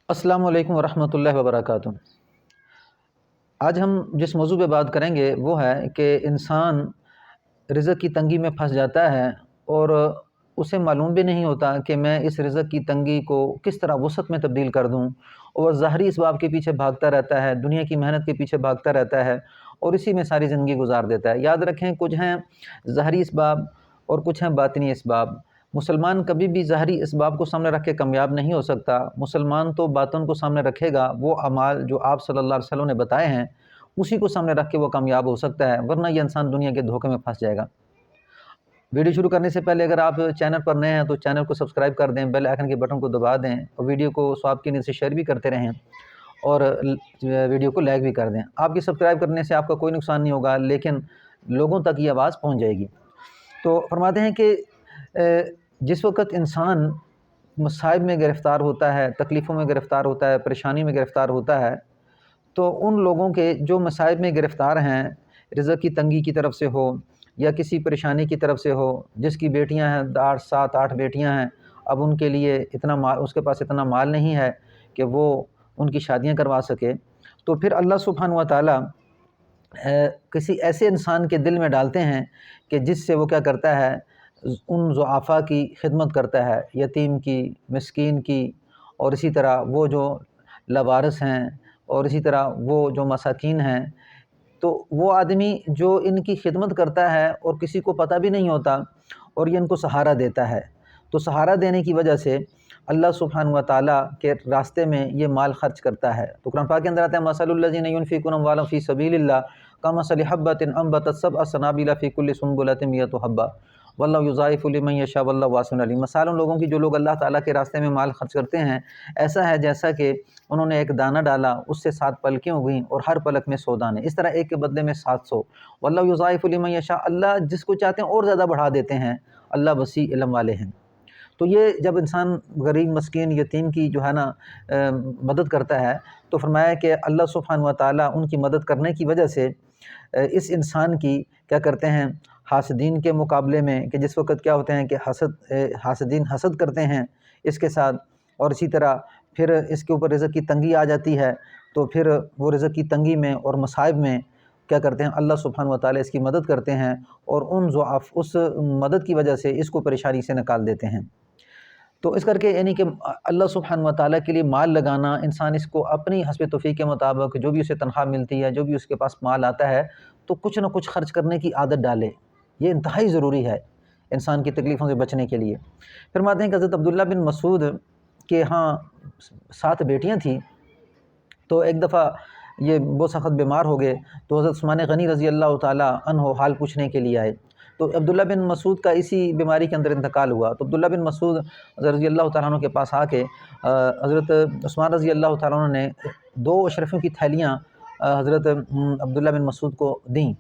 السلام علیکم ورحمۃ اللہ وبرکاتہ۔ آج ہم جس موضوع پہ بات کریں گے وہ ہے کہ انسان رزق کی تنگی میں پھنس جاتا ہے اور اسے معلوم بھی نہیں ہوتا کہ میں اس رزق کی تنگی کو کس طرح وسعت میں تبدیل کر دوں، اور ظاہری اسباب کے پیچھے بھاگتا رہتا ہے، دنیا کی محنت کے پیچھے بھاگتا رہتا ہے اور اسی میں ساری زندگی گزار دیتا ہے۔ یاد رکھیں، کچھ ہیں ظاہری اسباب اور کچھ ہیں باطنی اسباب۔ مسلمان کبھی بھی ظاہری اسباب کو سامنے رکھ کے کامیاب نہیں ہو سکتا۔ مسلمان تو باطن کو سامنے رکھے گا، وہ اعمال جو آپ صلی اللہ علیہ وسلم نے بتائے ہیں اسی کو سامنے رکھ کے وہ کامیاب ہو سکتا ہے، ورنہ یہ انسان دنیا کے دھوکے میں پھنس جائے گا۔ ویڈیو شروع کرنے سے پہلے اگر آپ چینل پر نئے ہیں تو چینل کو سبسکرائب کر دیں، بیل آئیکن کے بٹن کو دبا دیں اور ویڈیو کو ثواب کی نیت سے شیئر بھی کرتے رہیں اور ویڈیو کو لائک بھی کر دیں۔ آپ کی سبسکرائب کرنے سے آپ کا کوئی نقصان نہیں ہوگا، لیکن لوگوں تک یہ آواز پہنچ جائے گی۔ تو فرماتے ہیں کہ جس وقت انسان مصائب میں گرفتار ہوتا ہے، تکلیفوں میں گرفتار ہوتا ہے، پریشانی میں گرفتار ہوتا ہے، تو ان لوگوں کے جو مصائب میں گرفتار ہیں، رزق کی تنگی کی طرف سے ہو یا کسی پریشانی کی طرف سے ہو، جس کی بیٹیاں ہیں 7 8 بیٹیاں ہیں، اب ان کے لیے اتنا مال، اس کے پاس اتنا مال نہیں ہے کہ وہ ان کی شادیاں کروا سکے، تو پھر اللہ سبحانہ و تعالیٰ کسی ایسے انسان کے دل میں ڈالتے ہیں کہ جس سے وہ کیا کرتا ہے، ان ضعفاء کی خدمت کرتا ہے، یتیم کی، مسکین کی، اور اسی طرح وہ جو لاوارث ہیں، اور اسی طرح وہ جو مساکین ہیں۔ تو وہ آدمی جو ان کی خدمت کرتا ہے اور کسی کو پتہ بھی نہیں ہوتا اور یہ ان کو سہارا دیتا ہے، تو سہارا دینے کی وجہ سے اللہ سبحانہ و تعالیٰ کے راستے میں یہ مال خرچ کرتا ہے۔ تو قرآن پاک کے اندر آتا ہے مثل الذین ينفقون اموالهم فی سبیل اللہ کمثل حبۃ انبتت سبع سنابل فی کل سنبلۃ مئۃ حبۃ واللہ یضاعف لمن یشاء واللہ واسع علیم۔ مثال ان لوگوں کی جو لوگ اللہ تعالیٰ کے راستے میں مال خرچ کرتے ہیں، ایسا ہے جیسا کہ انہوں نے ایک دانہ ڈالا، اس سے 7 پلکیں ہوئیں اور ہر پلک میں 100 دانے، اس طرح ایک کے بدلے میں 700۔ واللہ یضاعف لمن یشاء، اللہ جس کو چاہتے ہیں اور زیادہ بڑھا دیتے ہیں، اللہ وسیع علم والے ہیں۔ تو یہ جب انسان غریب، مسکین، یتیم کی جو ہے نا مدد کرتا ہے، تو فرمایا کہ اللہ سبحانہ و تعالیٰ ان کی مدد کرنے کی وجہ سے اس انسان کی کیا کرتے ہیں، حاسدین کے مقابلے میں، کہ جس وقت کیا ہوتے ہیں کہ حاسدین حسد کرتے ہیں اس کے ساتھ، اور اسی طرح پھر اس کے اوپر رزق کی تنگی آ جاتی ہے، تو پھر وہ رزق کی تنگی میں اور مصائب میں کیا کرتے ہیں، اللہ سبحانہ و تعالیٰ اس کی مدد کرتے ہیں اور ان ضعف، اس مدد کی وجہ سے اس کو پریشانی سے نکال دیتے ہیں۔ تو اس کر کے یعنی کہ اللہ سبحانہ و تعالیٰ کے لیے مال لگانا، انسان اس کو اپنی حسب توفیق کے مطابق جو بھی اسے تنخواہ ملتی ہے، جو بھی اس کے پاس مال آتا ہے، تو کچھ نہ کچھ خرچ کرنے کی عادت ڈالے، یہ انتہائی ضروری ہے انسان کی تکلیفوں سے بچنے کے لیے۔ فرماتے ہیں کہ حضرت عبداللہ بن مسعود کے ہاں 7 بیٹیاں تھیں، تو ایک دفعہ یہ بہت سخت بیمار ہو گئے، تو حضرت عثمان غنی رضی اللہ تعالیٰ عنہ حال پوچھنے کے لیے آئے، تو عبداللہ بن مسعود کا اسی بیماری کے اندر انتقال ہوا، تو عبداللہ بن مسعود رضی اللہ تعالیٰ عنہ کے پاس آ کے حضرت عثمان رضی اللہ تعالیٰ عنہ نے 2 اشرفیوں کی تھیلیاں حضرت عبداللہ بن مسعود کو دیں،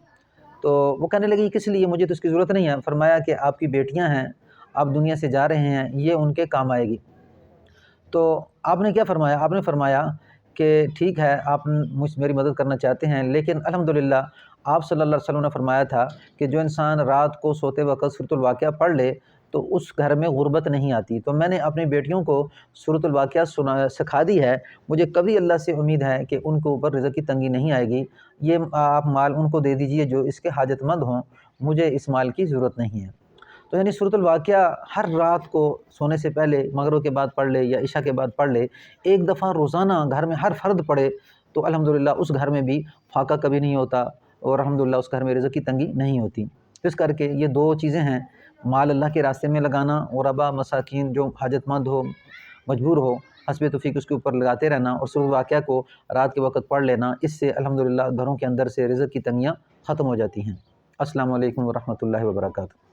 تو وہ کہنے لگے یہ کس لیے، مجھے تو اس کی ضرورت نہیں ہے۔ فرمایا کہ آپ کی بیٹیاں ہیں، آپ دنیا سے جا رہے ہیں، یہ ان کے کام آئے گی۔ تو آپ نے کیا فرمایا؟ آپ نے فرمایا کہ ٹھیک ہے، آپ میری مدد کرنا چاہتے ہیں، لیکن الحمدللہ آپ صلی اللہ علیہ وسلم نے فرمایا تھا کہ جو انسان رات کو سوتے وقت سورۃ الواقعہ پڑھ لے تو اس گھر میں غربت نہیں آتی، تو میں نے اپنی بیٹیوں کو سورۃ الواقعہ سکھا دی ہے، مجھے کبھی اللہ سے امید ہے کہ ان کے اوپر رزق کی تنگی نہیں آئے گی، یہ آپ مال ان کو دے دیجئے جو اس کے حاجت مند ہوں، مجھے اس مال کی ضرورت نہیں ہے۔ تو یعنی سورۃ الواقعہ ہر رات کو سونے سے پہلے، مغرب کے بعد پڑھ لے یا عشاء کے بعد پڑھ لے، ایک دفعہ روزانہ گھر میں ہر فرد پڑھے، تو الحمدللہ اس گھر میں بھی فاقہ کبھی نہیں ہوتا اور الحمدللہ اس گھر میں رزق کی تنگی نہیں ہوتی۔ اس کر کے یہ 2 چیزیں ہیں، مال اللہ کے راستے میں لگانا، غربا، مساکین جو حاجت مند ہو، مجبور ہو، حسب توفیق اس کے اوپر لگاتے رہنا، اور سورۃ الواقعہ کو رات کے وقت پڑھ لینا، اس سے الحمدللہ گھروں کے اندر سے رزق کی تنگیاں ختم ہو جاتی ہیں۔ السلام علیکم ورحمۃ اللہ وبرکاتہ۔